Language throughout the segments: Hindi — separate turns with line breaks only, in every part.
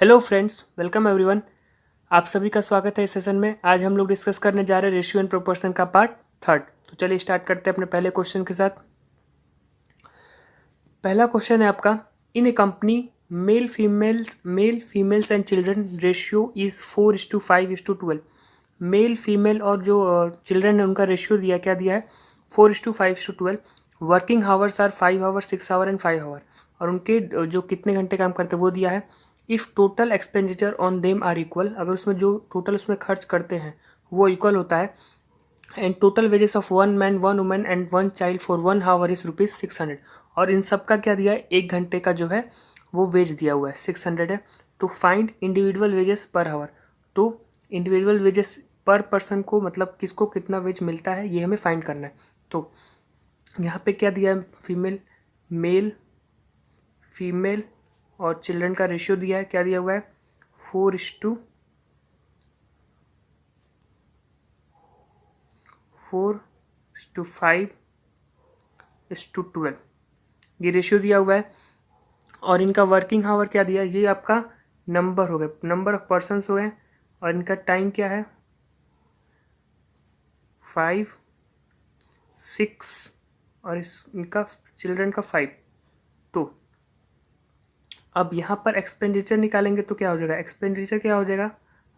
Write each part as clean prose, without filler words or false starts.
Hello friends, welcome everyone. आप सभी का स्वागत है इस सेशन में। आज हम लोग डिस्कस करने जा रहे हैं रेशियो एंड प्रोपोर्शन का पार्ट थर्ड। तो चलिए स्टार्ट करते हैं अपने पहले क्वेश्चन के साथ। पहला क्वेश्चन है आपका, in a company male females and children ratio is 4:5:12। Male female और जो चिल्ड्रन है उनका रेशियो दिया, क्या दिया है, 4:5:12। Working hours are 5 hour, 6 hour and 5 hour. और उनके जो कितने घंटे काम करते हैं वो दिया है। If total expenditure on them are equal, अगर उसमें जो टोटल उसमें खर्च करते हैं वो इक्वल होता है। And total wages of 1 man 1 woman and 1 child for 1 our is ₹600। और इन सब का क्या दिया है, 1 घंटे का जो है वो वेज दिया हुआ है, 600 है। तो find individual wages per hour. तो इंडिविजुअल वेजेस पर पर्सन को, मतलब किसको कितना वेज मिलता है, ये हमें फाइंड करना है। तो यहाँ पे क्या दिया है, फीमेल और चिल्ड्रन का रेशियो दिया है, क्या दिया हुआ है, 4:5:12 ये रेशियो दिया हुआ है। और इनका वर्किंग आवर क्या दिया है, ये आपका नंबर हो गए, नंबर ऑफ पर्सन्स हो गए। और इनका टाइम क्या है, 5, 6 और इनका चिल्ड्रन का 5। तो अब यहाँ पर एक्सपेंडिचर निकालेंगे तो क्या हो जाएगा, एक्सपेंडिचर क्या हो जाएगा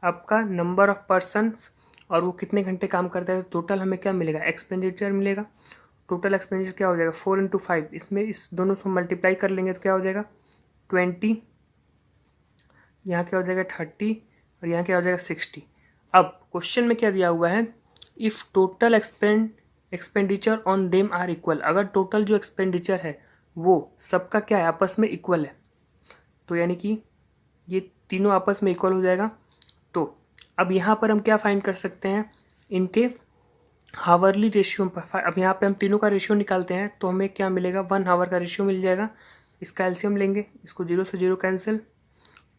आपका, नंबर ऑफ पर्सन्स और वो कितने घंटे काम करता है। टोटल हमें क्या मिलेगा, एक्सपेंडिचर मिलेगा। टोटल एक्सपेंडिचर क्या हो जाएगा, 4 × 5, इसमें इस दोनों से मल्टीप्लाई कर लेंगे तो क्या हो जाएगा 20, यहाँ क्या हो जाएगा 30 और यहाँ क्या हो जाएगा 60। अब क्वेश्चन में क्या दिया हुआ है, if total expenditure on them are equal, अगर टोटल जो एक्सपेंडिचर है वो सबका क्या है, आपस में इक्वल है। तो यानी कि ये तीनों आपस में इक्वल हो जाएगा। तो अब यहाँ पर हम क्या फाइंड कर सकते हैं, इनके हावरली रेशियो। अब यहाँ पे हम तीनों का रेशियो निकालते हैं तो हमें क्या मिलेगा, 1 आवर का रेशियो मिल जाएगा। इसका एलसीएम लेंगे, इसको 0 से 0 कैंसिल,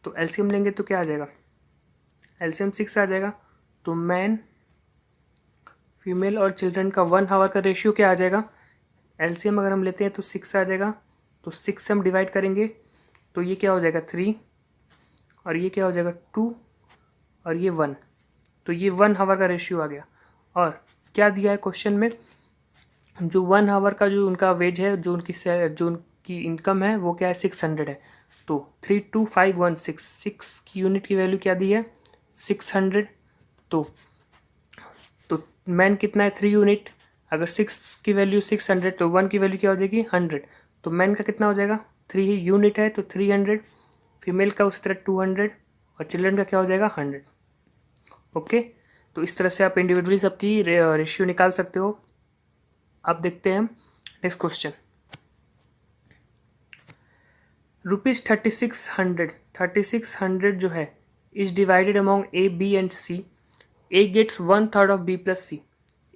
तो एलसीएम लेंगे तो क्या आ जाएगा, एलसीएम 6 आ जाएगा। तो मैन, फीमेल और चिल्ड्रन का 1 आवर का रेशियो क्या आ जाएगा, एलसीएम अगर हम लेते हैं तो 6 आ जाएगा। तो 6 से हम डिवाइड करेंगे तो ये क्या हो जाएगा 3 और ये क्या हो जाएगा 2 और ये 1। तो ये 1 आवर का रेशियो आ गया। और क्या दिया है क्वेश्चन में, जो 1 आवर का जो उनका वेज है, जो उनकी इनकम है वो क्या है, 600 है। तो 32516, 6 की यूनिट की वैल्यू क्या दी है, 600। तो मैन कितना है, 3 यूनिट। अगर 6 की वैल्यू 600 तो 1 की वैल्यू क्या हो जाएगी 100। तो मैन का कितना हो जाएगा, 3 यूनिट है तो 300। फीमेल का उसी तरह 200 और चिल्ड्रन का क्या हो जाएगा 100। ओके, तो इस तरह से आप इंडिविजुअली सबकी रेशियो निकाल सकते हो। अब देखते हैं नेक्स्ट क्वेश्चन। ₹3600 जो है is divided among A, B and C. A gets 1/3 of B plus C.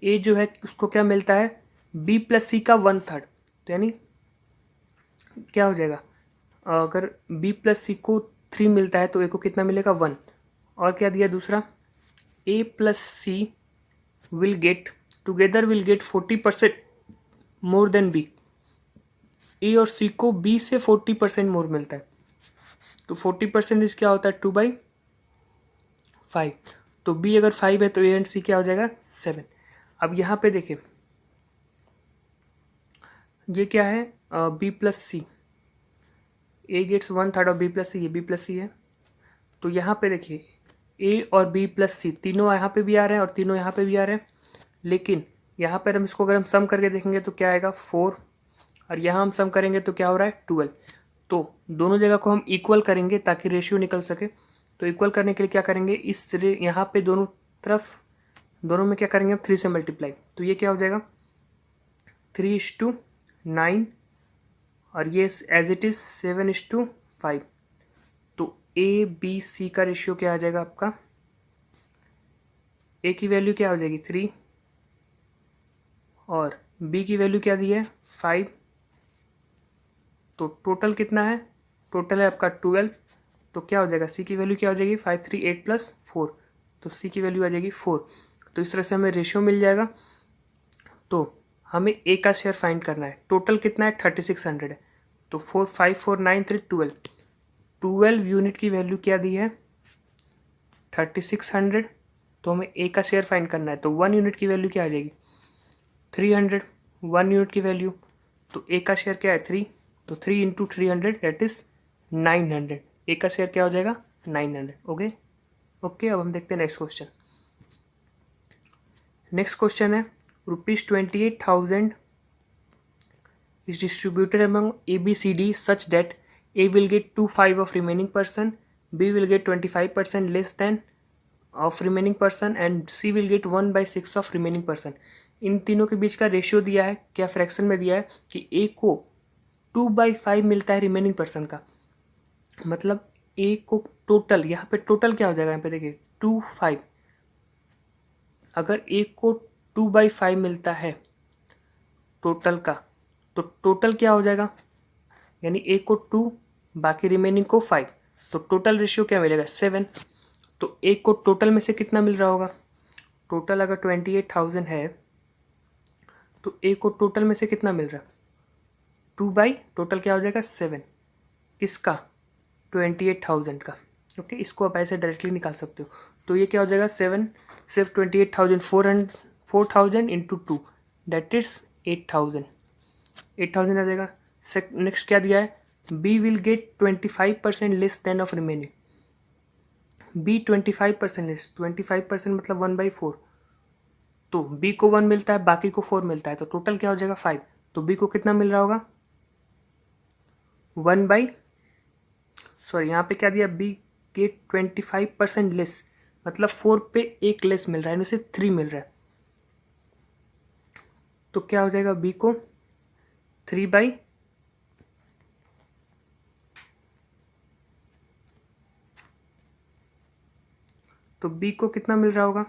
A जो है उसको क्या मिलता है, बी प्लस सी का 1/3। तो यानी क्या हो जाएगा, अगर बी प्लस सी को 3 मिलता है तो ए को कितना मिलेगा 1। और क्या दिया दूसरा, A plus C will get 40% more than B. A और सी को बी से 40% मोर मिलता है। तो 40% क्या होता है 2/5। तो बी अगर 5 है तो ए एंड सी क्या हो जाएगा 7। अब यहाँ पे देखिए ये क्या है, B plus C, A gets 1/3 of B plus C, ये बी प्लस सी है। तो यहाँ पे देखिए ए और बी प्लस सी तीनों यहाँ पे भी आ रहे हैं और तीनों यहाँ पे भी आ रहे हैं। लेकिन यहाँ पर हम इसको अगर हम सम करके देखेंगे तो क्या आएगा 4, और यहाँ हम सम करेंगे तो क्या हो रहा है 12। तो दोनों जगह को हम इक्वल करेंगे ताकि रेशियो निकल सके। तो इक्वल करने के लिए क्या करेंगे, इस यहाँ पे दोनों तरफ, दोनों में क्या करेंगे हम 3 से मल्टीप्लाई। तो ये क्या हो जाएगा 3:9 और ये एज इट इज़ 7:5। तो ए बी सी का रेशियो क्या आ जाएगा आपका, ए की वैल्यू क्या हो जाएगी 3 और बी की वैल्यू क्या दी है 5। तो टोटल कितना है, टोटल है आपका 12। तो क्या हो जाएगा, सी की वैल्यू क्या हो जाएगी 5, 3, 8 + 4। तो सी की वैल्यू आ जाएगी 4। तो इस तरह से हमें रेशियो मिल जाएगा। तो हमें ए का शेयर फाइंड करना है। टोटल कितना है 3600 है। तो 4, 5, 4, 9, 3, 12। 12 यूनिट की वैल्यू क्या दी है 3600, तो हमें ए का शेयर फाइंड करना है, तो 1 यूनिट की वैल्यू क्या आ जाएगी 300, 1 यूनिट की वैल्यू, तो ए का शेयर क्या है 3, तो 3 इंटू 300 दैट इज 900, ए का शेयर क्या हो जाएगा 900। ओके ओके, अब हम देखते हैं नेक्स्ट क्वेश्चन। नेक्स्ट क्वेश्चन है ₹28,000 is distributed among A, B, C, D such that A will get 2/5 of remaining person, B will get 25% less than of remaining person and C will get 1/6 of remaining person। इन तीनों के बीच का रेशियो दिया है, क्या फ्रैक्शन में दिया है कि A को 2/5 मिलता है रिमेनिंग पर्सन का, मतलब A को टोटल, यहाँ पे टोटल क्या हो जाएगा, यहाँ पे देखिए 2/5, अगर A को 2/5 मिलता है टोटल का, तो टोटल क्या हो जाएगा, यानी A को 2 बाकी रिमेनिंग को 5, तो टोटल रेशियो क्या मिलेगा 7। तो A को टोटल में से कितना मिल रहा होगा, टोटल अगर 28,000 है तो A को टोटल में से कितना मिल रहा है 2 बाई टोटल क्या हो जाएगा 7, किसका 28,000 का। ओके, इसको आप ऐसे डायरेक्टली निकाल सकते हो, तो ये क्या हो जाएगा 7 सिर्फ 28,400 इंटू 2 दैट इज 8,000 आ जाएगा। नेक्स्ट क्या दिया है, B will get 25% less than of remaining, B 25% less, 25% मतलब 1/4, तो बी को 1 मिलता है बाकी को 4 मिलता है, तो टोटल क्या हो जाएगा 5, तो बी को कितना मिल रहा होगा 1/, यहाँ पे क्या दिया, बी गेट 25% लेस, मतलब 4 पे 1 लेस मिल रहा है, इसे 3 मिल रहा है, तो क्या हो जाएगा बी को 3/, तो बी को कितना मिल रहा होगा,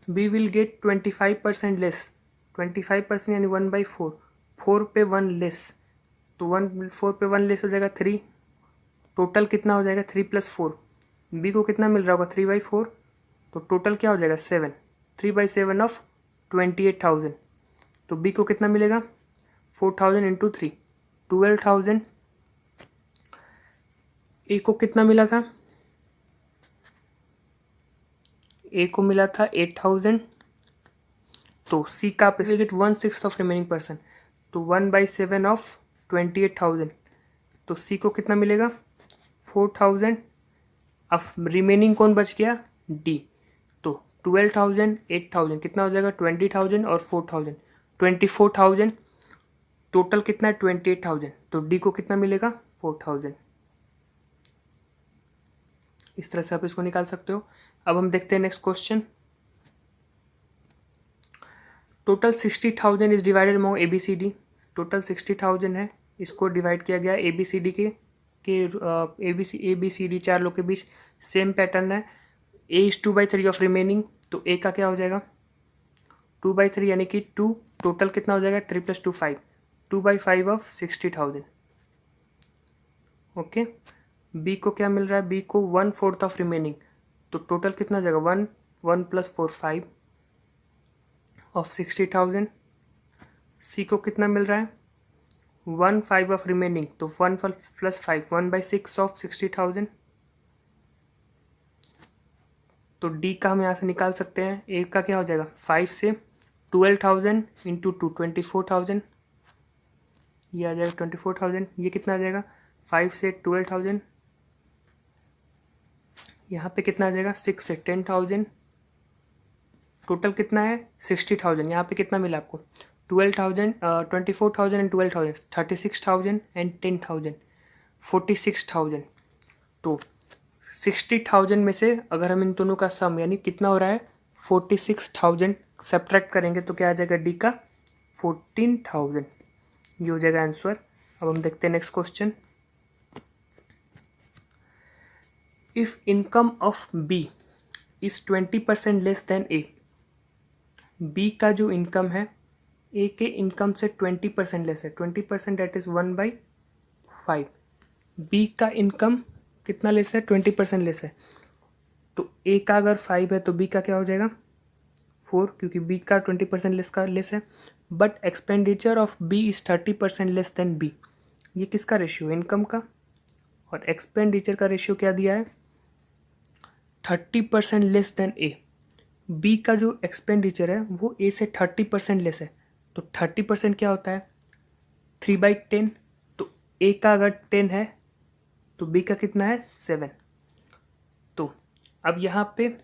बी विल गेट 25% लेस, 25% यानी 1/4, 4 पे 1 लेस, तो 4 पे 1 लेस हो जाएगा 3, टोटल कितना हो जाएगा 3 + 4, बी को कितना मिल रहा होगा 3/4, तो टोटल क्या हो जाएगा 7, 3/7 ऑफ 28,000, तो बी को कितना मिलेगा 4,000 इंटू 3 12,000, ए को कितना मिला था, ए को मिला था 8,000, तो सी का आप गेट 1/6 ऑफ रिमेनिंग पर्सन, तो 1/7 ऑफ 28,000, तो सी को कितना मिलेगा 4,000, अब रिमेनिंग कौन बच गया डी, तो 12,000 8,000 कितना हो जाएगा 20,000 और 4,000 24,000, टोटल कितना है 28,000, तो डी को कितना मिलेगा 4,000। इस तरह से आप इसको निकाल सकते हो। अब हम देखते हैं next question. Total 60,000 is divided among A B C D, total 60,000 है, इसको डिवाइड किया गया ए बी सी डी के ए बी सी डी 4 लोग के बीच सेम पैटर्न है, ए इज 2/3 ऑफ रिमेनिंग, तो ए का क्या हो जाएगा 2/3 यानी कि 2, टोटल कितना हो जाएगा 3 + 2 5, 2/5 ऑफ 60,000। ओके, बी को क्या मिल रहा है, बी को 1/4 ऑफ रिमेनिंग, तो टोटल कितना हो जाएगा 1 + 4 5 ऑफ 60,000। सी को कितना मिल रहा है 1/5 ऑफ रिमेनिंग, तो 1 + 5 1/6 ऑफ 60,000, तो डी का हम यहाँ से निकाल सकते हैं, ए का क्या हो जाएगा 5 से 12,000 इंटू 2 24,000, ये आ जाएगा 24,000, ये कितना आ जाएगा 5 से 12,000, यहाँ पे कितना आ जाएगा 6 से 10,000, टोटल कितना है 60,000, यहाँ पे कितना मिला आपको 12,000 24,000 एंड 12,000 36,000 एंड 10,000 46,000, तो 60,000 में से अगर हम इन दोनों का सम यानी कितना हो रहा है 46,000 सब्ट्रैक्ट करेंगे तो क्या आ जाएगा डी का 14,000, ये हो जाएगा आंसर। अब हम देखते हैं next question. If income of B is 20% less than A, B का जो इनकम है ए के इनकम से 20% लेस है, 20% दैट इज 1/5, बी का इनकम कितना लेस है 20% लेस है, तो ए का अगर 5 है तो बी का क्या हो जाएगा 4, क्योंकि बी का 20% लेस है, but expenditure of B is 30% less than B, ये किसका रेशियो इनकम का, और एक्सपेंडिचर का रेशियो क्या दिया है 30% लेस देन ए। बी का जो एक्सपेंडिचर है वो ए से 30% लेस है, तो 30% क्या होता है 3/10। तो ए का अगर 10 है तो बी का कितना है 7। तो अब यहाँ पे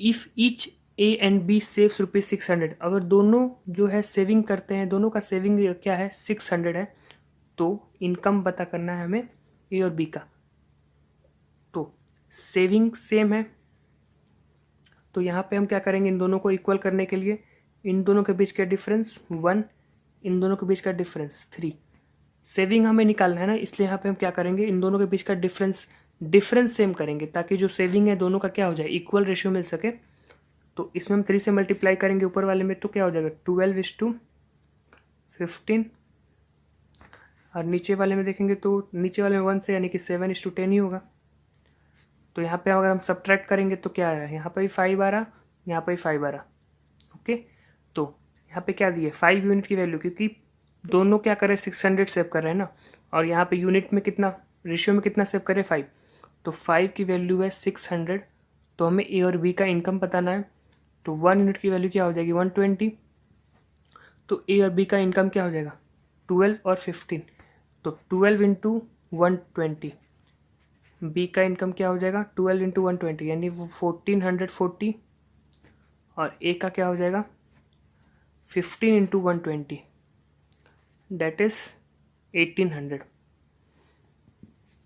if each A and B saves ₹600, अगर दोनों जो है सेविंग करते हैं, दोनों का सेविंग क्या है 600 है, तो इनकम पता करना है हमें ए और बी का। तो सेविंग सेम है, तो यहाँ पे हम क्या करेंगे इन दोनों को इक्वल करने के लिए, इन दोनों के बीच का डिफरेंस 1, इन दोनों के बीच का डिफरेंस 3। सेविंग हमें निकालना है ना, इसलिए यहाँ पे हम क्या करेंगे इन दोनों के बीच का डिफरेंस सेम करेंगे, ताकि जो सेविंग है दोनों का क्या हो जाए इक्वल रेशियो मिल सके। तो इसमें हम 3 से मल्टीप्लाई करेंगे ऊपर वाले में, तो क्या हो जाएगा 12:15, और नीचे वाले में देखेंगे तो नीचे वाले में 1 से, यानी कि 7:10 ही होगा। तो यहाँ पे अगर हम सब्ट्रैक्ट करेंगे तो क्या आ रहा है, यहाँ पर भी 5 आ रहा, यहाँ पर भी 5 आ रहा। ओके, तो यहाँ पे क्या दिए 5 यूनिट की वैल्यू, क्योंकि दोनों क्या कर रहे हैं 600 सेव कर रहे हैं ना, और यहाँ पे यूनिट में कितना रेशियो में कितना सेव करे 5, तो 5 की वैल्यू है 600। तो हमें ए और बी का इनकम बताना है, तो 1 यूनिट की वैल्यू क्या हो जाएगी 120। तो ए और बी का इनकम क्या हो जाएगा 12 और 15, तो 12 इंटू 120। बी का इनकम क्या हो जाएगा 12 इंटू 120, यानी वो 1440, और ए का क्या हो जाएगा 15 इंटू 120, डेट इज 1800।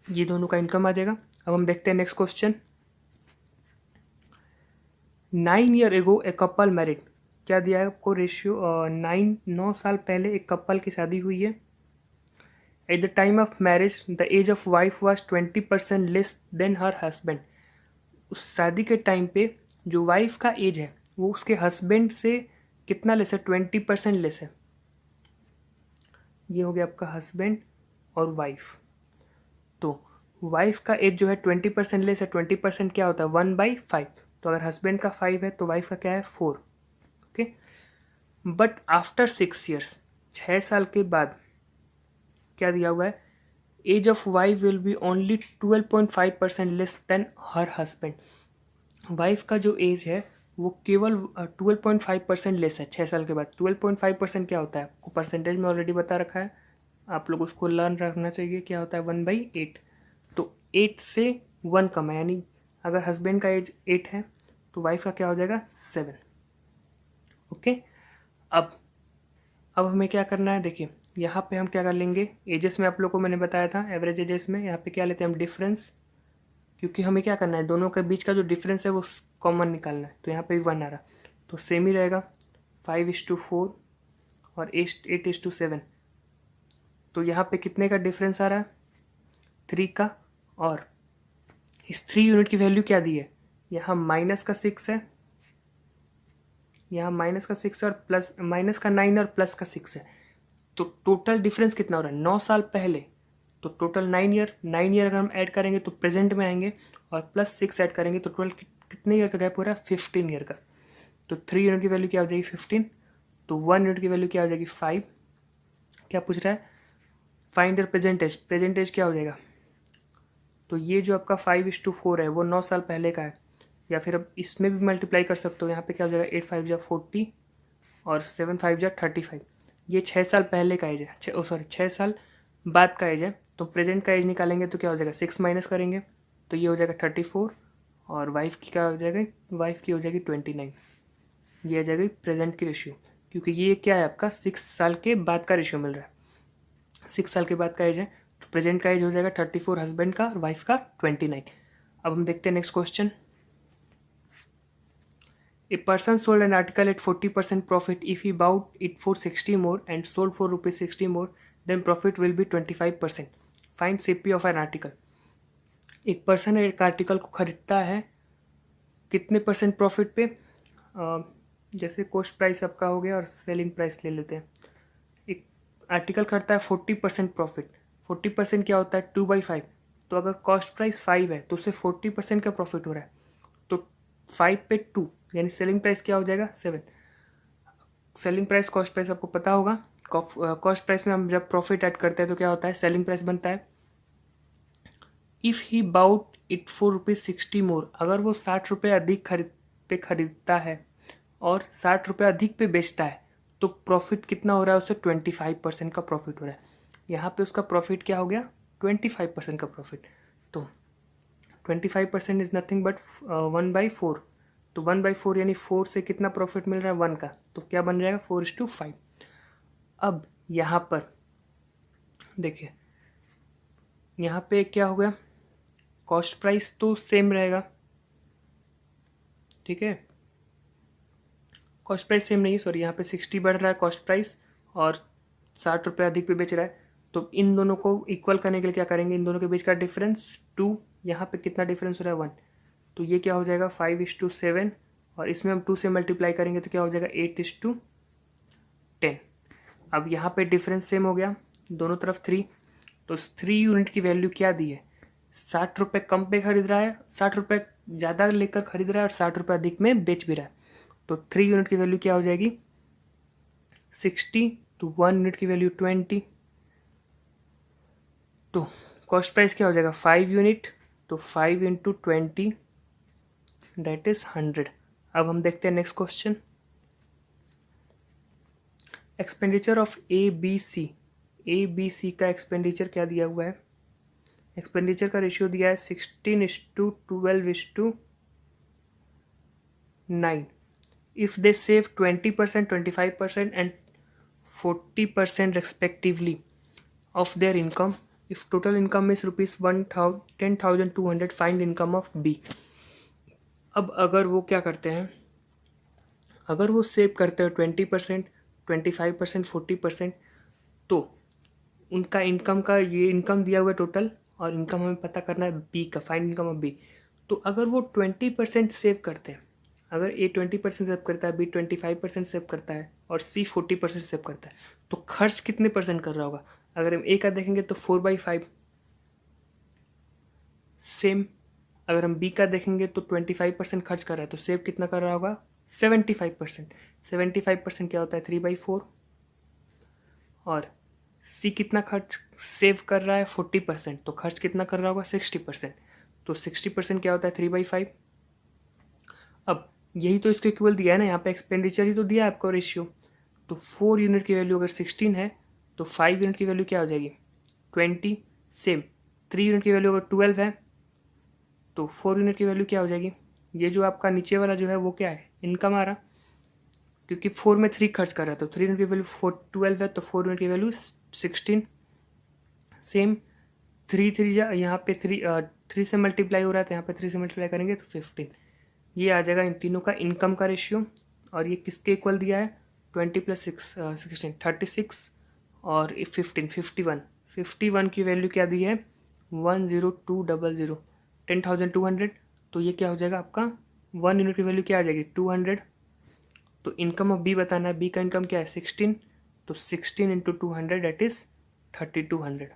ये दोनों का इनकम आ जाएगा। अब हम देखते हैं next question. 9 year ago a couple married, क्या दिया है आपको रेशियो 9 साल पहले एक कपल की शादी हुई है। At the time of marriage the age of wife was 20% less than her husband. उस शादी के टाइम पे जो वाइफ का एज है वो उसके हस्बैंड से कितना लेस है 20% लेस है। ये हो गया आपका हस्बैंड और वाइफ। तो वाइफ का एज जो है 20% लेस है, 20% क्या होता है 1/5। तो अगर हस्बैंड का 5 है तो वाइफ का क्या है 4। ओके, बट आफ्टर 6 ईयर्स, 6 साल के बाद क्या दिया हुआ है age of wife will be only 12.5% less than her husband. Wife का जो एज है वो केवल 12.5% लेस है 6 साल के बाद। 12.5% क्या होता है आपको परसेंटेज में ऑलरेडी बता रखा है, आप लोग उसको लर्न रखना चाहिए। क्या होता है 1/8। तो 8 से 1 कम है, यानी अगर हस्बैंड का एज 8 है तो वाइफ का क्या हो जाएगा 7। ओके, अब हमें क्या करना है, देखिए यहाँ पे हम क्या कर लेंगे, एजेस में आप लोग को मैंने बताया था एवरेज एजेस में, यहाँ पे क्या लेते हैं हम डिफरेंस, क्योंकि हमें क्या करना है दोनों के बीच का जो डिफरेंस है वो कॉमन निकालना है। तो यहाँ पे भी 1 आ रहा, तो सेम ही रहेगा 5:4 और 8:7। तो यहाँ पे कितने का डिफरेंस आ रहा है 3 का, और इस 3 यूनिट की वैल्यू क्या दी है, यहाँ -6 है, यहाँ -6 और प्लस -9 और +6 है। तो टोटल डिफरेंस कितना हो रहा है 9 साल पहले, तो टोटल 9 ईयर अगर हम ऐड करेंगे तो प्रेजेंट में आएंगे, और +6 ऐड करेंगे तो टोटल कितने ईयर का गैप हो रहा है 15 ईयर का। तो 3 यूनिट की वैल्यू क्या हो जाएगी 15, तो 1 यूनिट की वैल्यू क्या हो जाएगी 5। क्या पूछ रहा है फाइंड द प्रेजेंट एज क्या हो जाएगा, तो ये जो आपका 5:4 है वो 9 साल पहले का है, या फिर अब इसमें भी मल्टीप्लाई कर सकते हो। यहाँ पे क्या हो जाएगा 8 5 जा 40 और 7 5 जा 35। ये 6 साल पहले का एज है, 6 साल बाद का एज है। तो प्रेजेंट का एज निकालेंगे तो क्या हो जाएगा 6 माइनस करेंगे तो ये हो जाएगा 34, और वाइफ की क्या हो जाएगा वाइफ की हो जाएगी 29। ये आ जाएगी प्रेजेंट की रेशियो, क्योंकि ये क्या है आपका 6 साल के बाद का रेशियो मिल रहा है, 6 साल के बाद का एज है। तो प्रेजेंट का एज हो जाएगा 34 हस्बैंड का और वाइफ का 29। अब हम देखते हैं next question. A person sold an article at 40% profit. If he bought it for 60 more and sold for ₹60 more, then profit will be 25%. Find CP of an article. एक पर्सन एक आर्टिकल को खरीदता है कितने परसेंट प्रॉफिट पे, जैसे कॉस्ट प्राइस आपका हो गया और सेलिंग प्राइस ले लेते हैं। एक आर्टिकल करता है 40% प्रॉफिट। 40% क्या होता है 2/5। तो अगर कॉस्ट प्राइस 5 है तो उसे 40% का प्रॉफिट हो रहा है, तो 5 पे 2 यानी सेलिंग प्राइस क्या हो जाएगा 7। सेलिंग प्राइस कॉस्ट प्राइस आपको पता होगा, कॉस्ट प्राइस में हम जब प्रॉफिट ऐड करते हैं तो क्या होता है, सेलिंग प्राइस बनता है। If he bought it for ₹60 more, अगर वो 60 रुपये अधिक खरीदता है और 60 रुपये अधिक पे बेचता है तो प्रॉफिट कितना हो रहा है, उससे 25% का प्रॉफिट हो रहा है। यहाँ पे उसका प्रॉफिट क्या हो गया, 25% का प्रॉफिट। तो 25% इज़ नथिंग बट 1/4। तो 1/4 यानी 4 से कितना प्रॉफिट मिल रहा है, 1 का, तो क्या बन जाएगा, 4:5। अब यहाँ पर देखिए, यहाँ पे क्या हो गया, कॉस्ट प्राइस तो सेम रहेगा, ठीक है, कॉस्ट प्राइस सेम नहीं है, सॉरी, यहाँ पे 60 बढ़ रहा है कॉस्ट प्राइस और 60 रुपये अधिक पे बेच रहा है। तो इन दोनों को इक्वल करने के लिए क्या करेंगे, इन दोनों के बीच का डिफरेंस 2, यहाँ पे कितना डिफरेंस हो रहा है, 1, तो ये क्या हो जाएगा 5:7, और इसमें हम 2 से मल्टीप्लाई करेंगे तो क्या हो जाएगा 8:10। अब यहाँ पे डिफरेंस सेम हो गया, दोनों तरफ 3, तो 3 यूनिट की वैल्यू क्या दी है, 60 रुपये कम पे खरीद रहा है, 60 रुपये ज़्यादा लेकर खरीद रहा है और 60 रुपये अधिक में बेच भी रहा है। तो 3 यूनिट की वैल्यू क्या हो जाएगी, 60, तो 1 यूनिट की वैल्यू 20। तो कॉस्ट प्राइस क्या हो जाएगा, 5 यूनिट, तो 5 × 20 दैट इज 100। अब हम देखते हैं next question. Expenditure of A B C का एक्सपेंडिचर क्या दिया हुआ है, एक्सपेंडिचर का रेशियो दिया है 16:12:9। If they save 20%, 25% and 40% respectively of their income, if total income is ₹10,200, find income of B। अब अगर वो क्या करते हैं, अगर वो सेव करते हैं 20%, 25%, 40%, तो उनका इनकम का, ये इनकम दिया हुआ है टोटल, और इनकम हमें पता करना है बी का, फाइंड इनकम ऑफ बी। तो अगर वो 20% सेव करते हैं, अगर ए 20% सेव करता है, बी 25% सेव करता है और सी 40% सेव करता है, तो खर्च कितने परसेंट कर रहा होगा। अगर हम ए का देखेंगे तो 4/5 सेम, अगर हम बी का देखेंगे तो 25% खर्च कर रहा है, तो सेव कितना कर रहा होगा, 75%। 75% क्या होता है, 3/4। और सी कितना खर्च सेव कर रहा है, 40%, तो खर्च कितना कर रहा होगा, 60%। तो 60% क्या होता है, 3/5। अब यही तो इसको इक्वल दिया है ना, यहाँ पे एक्सपेंडिचर ही तो दिया है आपको रेशियो। तो 4 यूनिट की वैल्यू अगर 16 है तो 5 यूनिट की वैल्यू क्या हो जाएगी, 20। सेम 3 यूनिट की वैल्यू अगर 12 है तो 4 यूनिट की वैल्यू क्या हो जाएगी, ये जो आपका नीचे वाला जो है वो क्या है, इनकम आ रहा, क्योंकि 4 में 3 खर्च कर रहा है, तो 3 यूनिट की वैल्यू 12 है, तो 4 यूनिट की वैल्यू 16। सेम 3 यहाँ पे 3 से मल्टीप्लाई हो रहा है, तो यहाँ पे 3 से मल्टीप्लाई करेंगे तो 15। ये आ जाएगा इन तीनों का इनकम का रेशियो। और ये किसके इक्वल दिया है, 20 + 16 36 और 15 51 की वैल्यू क्या दी है, 10200 10,200। तो ये क्या हो जाएगा आपका, 1 यूनिट की वैल्यू क्या आ जाएगी, 200। तो इनकम ऑफ बी बताना है, बी का इनकम क्या है, 16, तो 16 × 200 दैट इज 3200।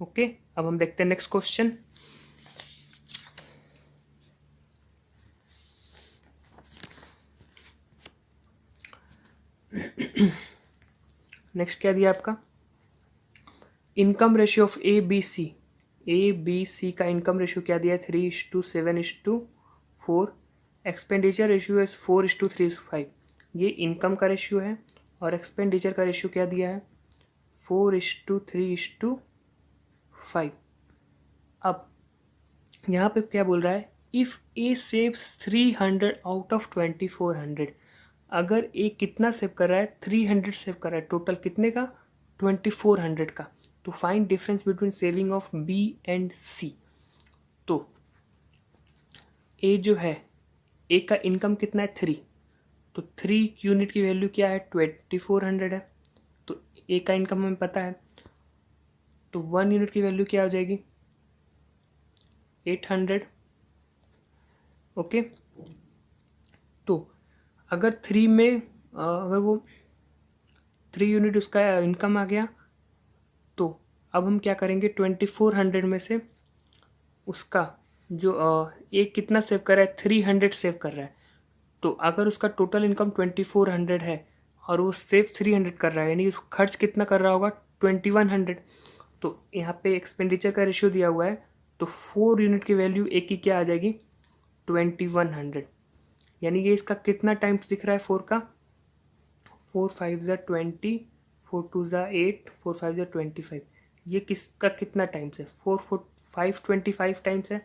ओके, अब हम देखते हैं नेक्स्ट क्वेश्चन। नेक्स्ट क्या दिया आपका, income ratio of A B C का इनकम रेशियो क्या दिया है, 3:7:4। Expenditure ratio is 4:3:5। ये इनकम का रेशियो है, और एक्सपेंडिचर का रेशियो क्या दिया है, 4:3:5। अब यहाँ पे क्या बोल रहा है, if A saves 300 out of 2400। अगर ए कितना सेव कर रहा है, 300 सेव कर रहा है, टोटल कितने का, 2400 का। तो find difference between saving of B and C. तो ए जो है, ए का इनकम कितना है, 3, तो 3 यूनिट की वैल्यू क्या है, 2400 है, तो ए का इनकम हमें पता है, तो 1 यूनिट की वैल्यू क्या हो जाएगी, 800। ओके, तो अगर 3 में अगर वो 3 यूनिट उसका इनकम आ गया, तो अब हम क्या करेंगे, 2400 में से उसका जो एक कितना सेव कर रहा है, 300 सेव कर रहा है। तो अगर उसका टोटल इनकम 2400 है और वो सेव 300 कर रहा है, यानी खर्च कितना कर रहा होगा 2100। तो यहाँ पे एक्सपेंडिचर का रेशियो दिया हुआ है, तो 4 यूनिट की वैल्यू ए की क्या आ जाएगी 2100, यानी ये इसका कितना टाइम्स दिख रहा है 4 का, 4 5 ज़ा 20, 4 2 ज़ा 8, 4 5 ज़ा 25, ये किसका कितना टाइम्स है 4 4 5 25 टाइम्स है।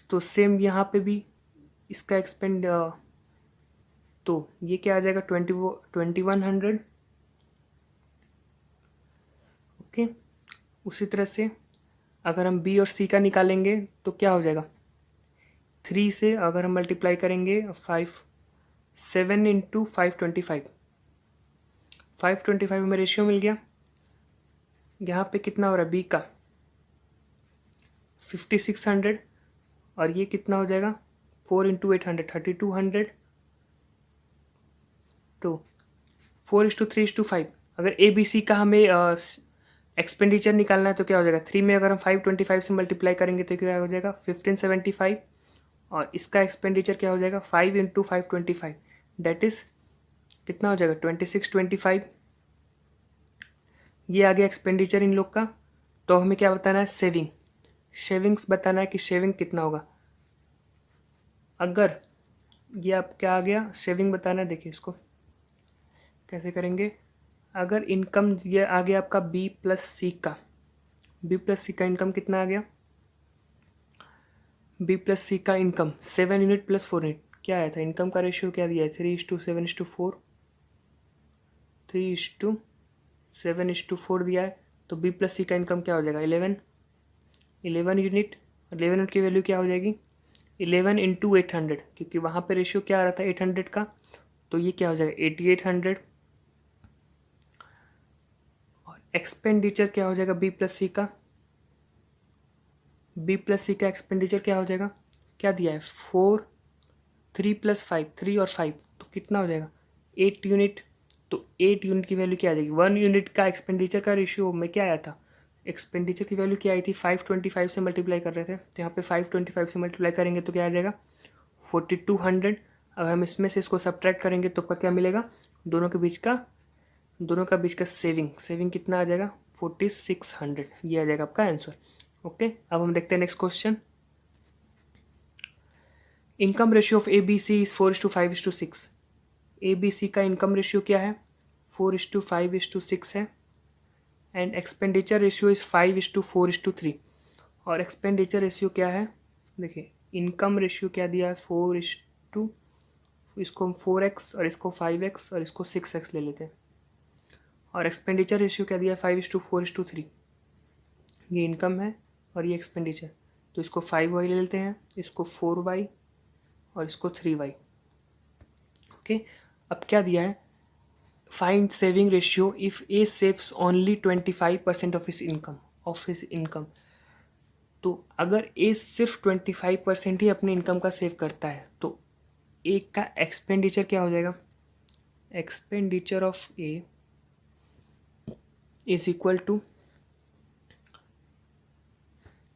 तो सेम यहाँ पे भी इसका एक्सपेंड, तो ये क्या आ जाएगा 2100। ओके, उसी तरह से अगर हम बी और सी का निकालेंगे तो क्या हो जाएगा, 3 से अगर हम मल्टीप्लाई करेंगे 7 इंटू 525, 525 में रेशियो मिल गया। यहाँ पे कितना हो रहा है बी का 5600, और ये कितना हो जाएगा 4 इंटू 800 3200। तो 4:3:5, अगर ए बी सी का हमें एक्सपेंडिचर निकालना है तो क्या हो जाएगा, 3 में अगर हम 525 से मल्टीप्लाई करेंगे तो क्या हो जाएगा 1575, और इसका एक्सपेंडिचर क्या हो जाएगा 5 इंटू 525, डेट इज़ कितना हो जाएगा 2625। ये आ गया एक्सपेंडिचर इन लोग का। तो हमें क्या बताना है सेविंग्स बताना है कि सेविंग कितना होगा। अगर ये आप क्या आ गया सेविंग बताना है, देखिए इसको कैसे करेंगे। अगर इनकम ये आ गया आपका बी प्लस सी का इनकम कितना आ गया, बी प्लस सी का इनकम 7 यूनिट प्लस 4 यूनिट, क्या आया था इनकम का रेशियो क्या दिया है 3:7:4, 3:7:4 दिया है। तो बी प्लस सी का इनकम क्या हो जाएगा 11 यूनिट, 11 यूनिट की वैल्यू क्या हो जाएगी 11 इंटू 800, क्योंकि वहाँ पे रेशियो क्या आ रहा था 800 का, तो ये क्या हो जाएगा 8800। और एक्सपेंडिचर क्या हो जाएगा बी प्लस सी का एक्सपेंडिचर क्या हो जाएगा, क्या दिया है 4 3 + 5 3 और 5, तो कितना हो जाएगा 8 यूनिट। तो 8 यूनिट की वैल्यू क्या आ जाएगी, 1 यूनिट का एक्सपेंडिचर का रेशियो में क्या आया था, एक्सपेंडिचर की वैल्यू क्या आई थी 525 से मल्टीप्लाई कर रहे थे, तो यहाँ पे 525 से मल्टीप्लाई करेंगे तो क्या आ जाएगा 4200। अगर हम इसमें से इसको सब्ट्रैक्ट करेंगे तो आपका क्या मिलेगा, दोनों के बीच का सेविंग कितना आ जाएगा 4600, ये आ जाएगा आपका आंसर। ओके, अब हम देखते हैं next question. Income ratio of A B C is 4:5:6। A B C का इनकम रेशियो क्या है 4:5:6 है, एंड एक्सपेंडिचर रेशियो इज 5:4:3। और एक्सपेंडिचर रेशियो क्या है, देखिए इनकम रेशियो क्या दिया है 4, इसको हम 4x और इसको 5x और इसको 6x ले लेते हैं, और एक्सपेंडिचर रेशियो क्या दिया है 5:4:3। ये इनकम है और ये एक्सपेंडिचर, तो इसको 5y ले लेते हैं, इसको 4y और इसको 3y। ओके, अब क्या दिया है find saving ratio if A saves only 25% of his income. तो अगर ए सिर्फ 25% ही अपने इनकम का सेव करता है तो ए का एक्सपेंडिचर क्या हो जाएगा, expenditure of A is equal to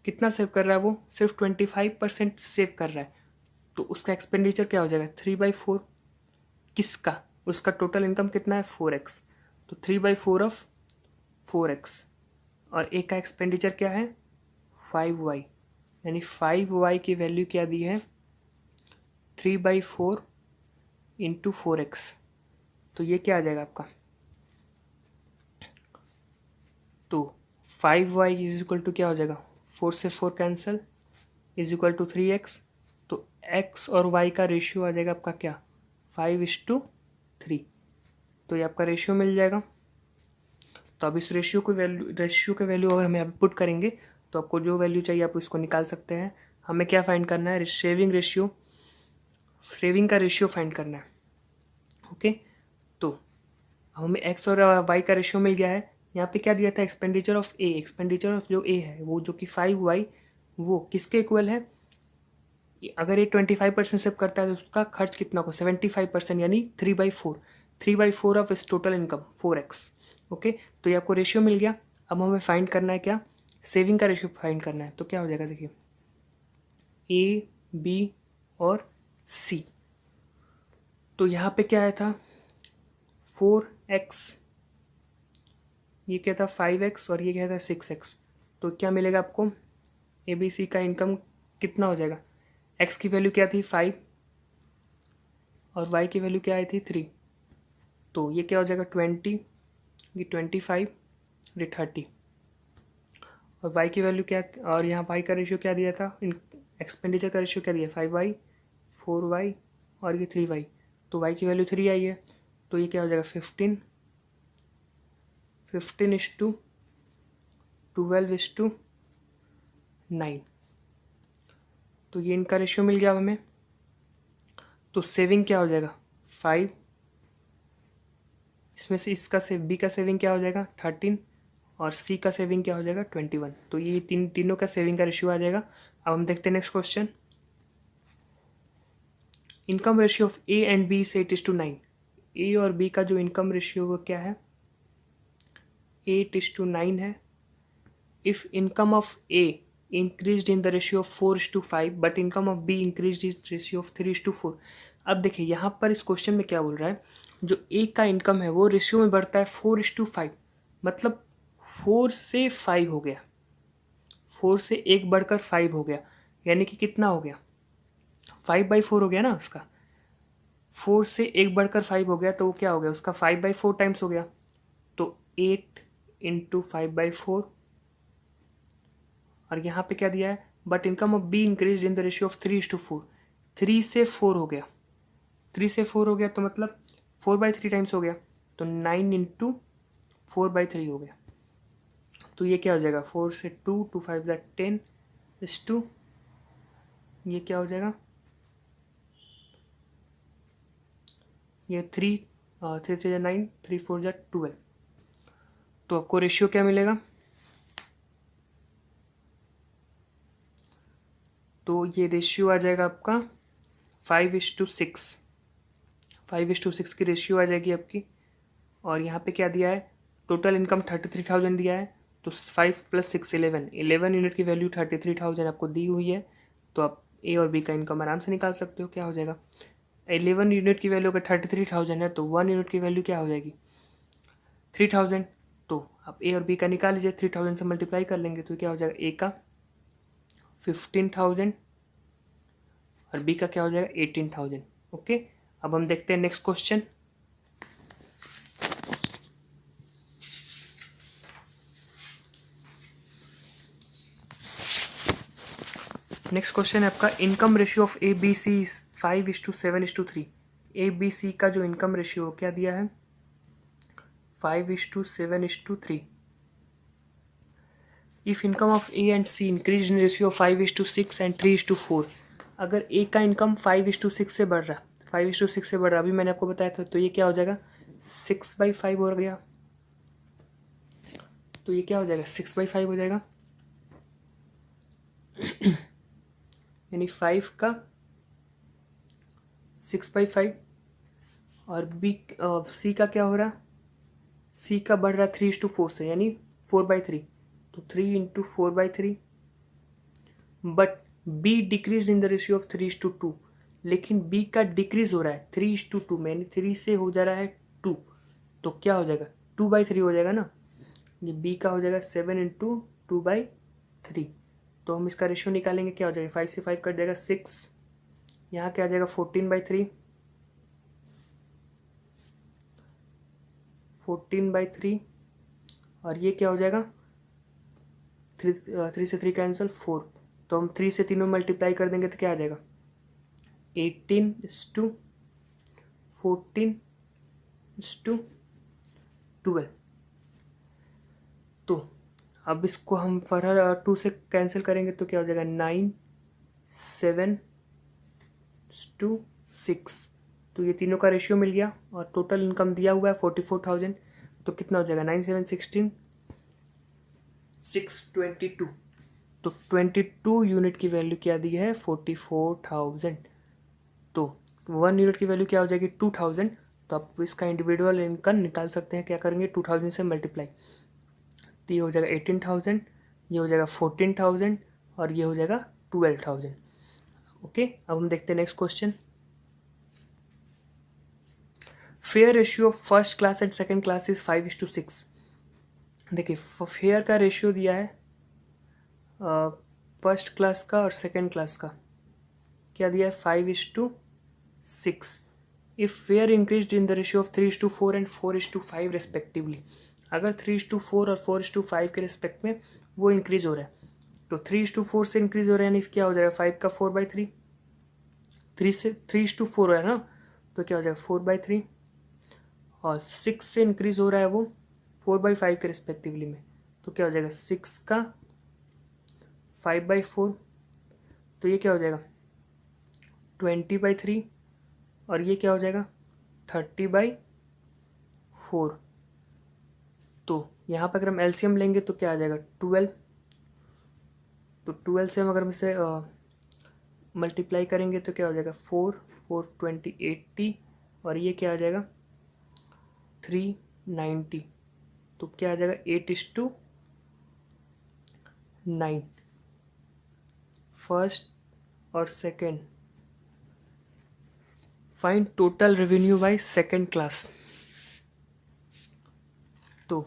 कितना सेव कर रहा है, वो सिर्फ 25% सेव कर रहा है, तो उसका एक्सपेंडिचर क्या हो जाएगा 3/4 किसका, उसका टोटल इनकम कितना है 4x, तो 3/4 ऑफ 4x। और ए का एक्सपेंडिचर क्या है 5y, यानी 5y की वैल्यू क्या दी है 3/4 इंटू 4x, तो ये क्या आ जाएगा आपका, तो 5y इज इक्वल टू क्या हो जाएगा 4 से 4 cancel is equal to 3x, तो x और y का रेशियो आ जाएगा आपका क्या 5:3, तो ये आपका रेशियो मिल जाएगा। तो अब इस रेशियो के वैल्यू अगर हम यहाँ पे पुट करेंगे तो आपको जो वैल्यू चाहिए आप इसको निकाल सकते हैं। हमें क्या फाइंड करना है सेविंग का रेशियो फाइंड करना है। ओके, तो हमें x और y का रेशियो मिल गया है। यहाँ पे क्या दिया था एक्सपेंडिचर ऑफ जो ए है वो जो कि 5y, वो किसके इक्वल है, अगर ये 25% सेव करता है तो उसका खर्च कितना होगा 75%, यानी 3/4 ऑफ इस टोटल इनकम 4x। ओके, तो ये आपको रेशियो मिल गया। अब हमें फाइंड करना है क्या, सेविंग का रेशियो फाइंड करना है। तो क्या हो जाएगा देखिए ए बी और सी, तो यहाँ पे क्या आया था 4x, ये क्या था 5x और ये क्या था 6x। तो क्या मिलेगा आपको, ABC का इनकम कितना हो जाएगा, x की वैल्यू क्या थी 5 और y की वैल्यू क्या आई थी 3, तो ये क्या हो जाएगा 20, ये 25, ये 30 और y की वैल्यू क्या, और यहाँ y का रेशियो क्या दिया था, एक्सपेंडिचर का रेशियो क्या दिया 5y 4y और ये 3y, तो y की वैल्यू 3 आई है, तो ये क्या हो जाएगा 15 15:12 12:9, तो ये इनका रेशियो मिल गया हमें। तो सेविंग क्या हो जाएगा 5, इसमें से इसका बी का सेविंग क्या हो जाएगा 13 और सी का सेविंग क्या हो जाएगा 21, तो ये तीनों का सेविंग का रेशियो आ जाएगा। अब हम देखते हैं next question, income ratio of A and B से 8:9, ए और बी का जो इनकम रेशियो वो क्या है 8:9 है। If income of A increase in the ratio of 4:5 but income of be increase in ratio of 3:4। अब देखिए यहाँ पर इस क्वेश्चन में क्या बोल रहा है, जो ए का इनकम है वो रेशियो में बढ़ता है 4:5, मतलब 4 से 5 हो गया, 4 से 1 बढ़कर 5 हो गया, यानी कि कितना हो गया 5/4 हो गया ना उसका, 4 से 1 बढ़कर 5 हो गया, तो वो क्या हो गया उसका 5/4 टाइम्स हो गया, तो 8 × 5/4 और यहाँ पे क्या दिया है, but income of be increase in the ratio of 3:4, 3 से 4 हो गया, 3 से 4 हो गया तो मतलब 4/3 टाइम्स हो गया, तो 9 × 4/3 हो गया, तो ये क्या हो जाएगा 4 से 2 2 5 10 2, ये क्या हो जाएगा ये 3 3 3 9 3 4 12, तो आपको रेशियो क्या मिलेगा, तो ये रेशियो आ जाएगा आपका 5:6, 5:6 की रेशियो आ जाएगी आपकी। और यहाँ पे क्या दिया है, टोटल इनकम 33,000 दिया है, तो 5 + 6 11 यूनिट की वैल्यू 33,000 आपको दी हुई है, तो आप ए और बी का इनकम आराम से निकाल सकते हो। क्या हो जाएगा 11 यूनिट की वैल्यू अगर 33,000 है तो 1 यूनिट की वैल्यू क्या हो जाएगी 3,000, तो आप ए और बी का निकाल लीजिए, 3,000 से मल्टीप्लाई कर लेंगे तो क्या हो जाएगा ए का 15,000 और बी का क्या हो जाएगा 18,000। ओके, अब हम देखते हैं नेक्स्ट क्वेश्चन, नेक्स्ट क्वेश्चन है आपका income ratio of A B C 5:7:3, A B C का जो इनकम रेशियो क्या दिया है 5:7:3। If income of A and C increase in ratio 5:6 and 3:4, अगर ए का इनकम 5:6 से बढ़ रहा है, 5:6 से बढ़ रहा है, अभी मैंने आपको बताया था, तो ये क्या हो जाएगा 6/5 हो गया, तो ये क्या हो जाएगा 6/5 हो जाएगा, यानी 5 का 6/5 और बी सी का क्या हो रहा है, सी का बढ़ रहा है 3:4 से, यानी 4/3, तो 3 × 4/3, but be decrease in the ratio of 3:2, लेकिन बी का डिक्रीज हो रहा है 3:2 में, यानी 3 से हो जा रहा है 2, तो क्या हो जाएगा 2/3 हो जाएगा ना, ये बी का हो जाएगा 7 × 2/3, तो हम इसका रेशियो निकालेंगे, क्या हो जाएगा 5 से 5 कट जाएगा 6, यहाँ क्या आ जाएगा 14/3, 14/3 और ये क्या हो जाएगा 3 से 3 कैंसिल 4, तो हम 3 से 3 में मल्टीप्लाई कर देंगे तो क्या आ जाएगा 18:14:12, तो अब इसको हम फर्दर 2 से कैंसिल करेंगे तो क्या हो जाएगा 9:7:6, तो ये तीनों का रेशियो मिल गया और टोटल इनकम दिया हुआ है 44,000, तो कितना हो जाएगा 9 7 16 622, तो 22 यूनिट की वैल्यू क्या दी है 44,000, तो 1 यूनिट की वैल्यू क्या हो जाएगी 2,000, तो आप इसका इंडिविजुअल इनकम निकाल सकते हैं, क्या करेंगे 2,000 से मल्टीप्लाई, तो ये हो जाएगा 18,000, ये हो जाएगा 14,000 और ये हो जाएगा 12,000। ओके, अब हम देखते हैं next question, fair ratio of first class and second class is 5:6। देखिए फेयर का रेशियो दिया है फर्स्ट क्लास का और सेकेंड क्लास का, क्या दिया है 5:6। If fair increase in the ratio of 3:4 and 4:5 respectively, अगर 3:4 और 4:5 के रिस्पेक्ट में वो इंक्रीज हो रहा है, तो 3:4 से इंक्रीज हो रहा है, यानी क्या हो जाएगा 5 का 4/3, 3 से 3:4 हो रहा है ना, तो क्या हो जाएगा 4/3, और 6 से इंक्रीज हो रहा है वो 4/5 के रिस्पेक्टिवली में, तो क्या हो जाएगा 6 का 5/4, तो ये क्या हो जाएगा 20/3, और ये क्या हो जाएगा 30/4। तो यहाँ पर अगर हम एलसीएम लेंगे तो क्या आ जाएगा 12, तो 12 से हम अगर हम इसे मल्टीप्लाई करेंगे तो क्या हो जाएगा 4 4 20 80, और ये क्या आ जाएगा 390, तो क्या आ जाएगा 8:9, फर्स्ट और second. Find total revenue by second class. तो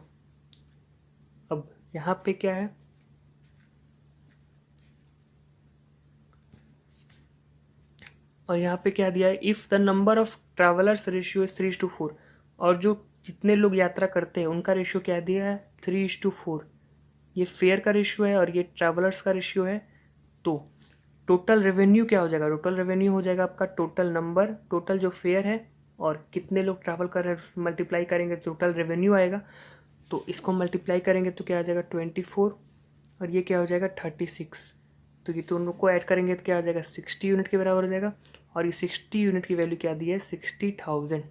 अब यहाँ पे क्या है, और यहाँ पे क्या दिया है, if the number of travellers ratio is 3:4, और जो जितने लोग यात्रा करते हैं उनका रेशियो क्या दिया है 3:4, ये फेयर का रेशियो है और ये ट्रैवलर्स का रेशियो है। तो टोटल रेवेन्यू क्या हो जाएगा, टोटल रेवेन्यू हो जाएगा आपका टोटल नंबर, टोटल जो फेयर है और कितने लोग ट्रैवल कर रहे हैं मल्टीप्लाई करेंगे टोटल रेवेन्यू आएगा। तो इसको मल्टीप्लाई करेंगे तो क्या आ जाएगा 24, और ये क्या हो जाएगा 36, तो ये दोनों को ऐड करेंगे तो क्या हो जाएगा 60 यूनिट के बराबर हो जाएगा, और ये 60 यूनिट की वैल्यू क्या दी है 60,000।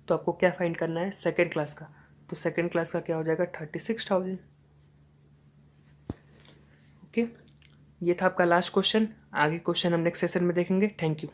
तो आपको क्या फाइंड करना है सेकेंड क्लास का, तो सेकेंड क्लास का क्या हो जाएगा 36,000। ओके, ये था आपका लास्ट क्वेश्चन। आगे क्वेश्चन हम नेक्स्ट सेशन में देखेंगे। Thank you.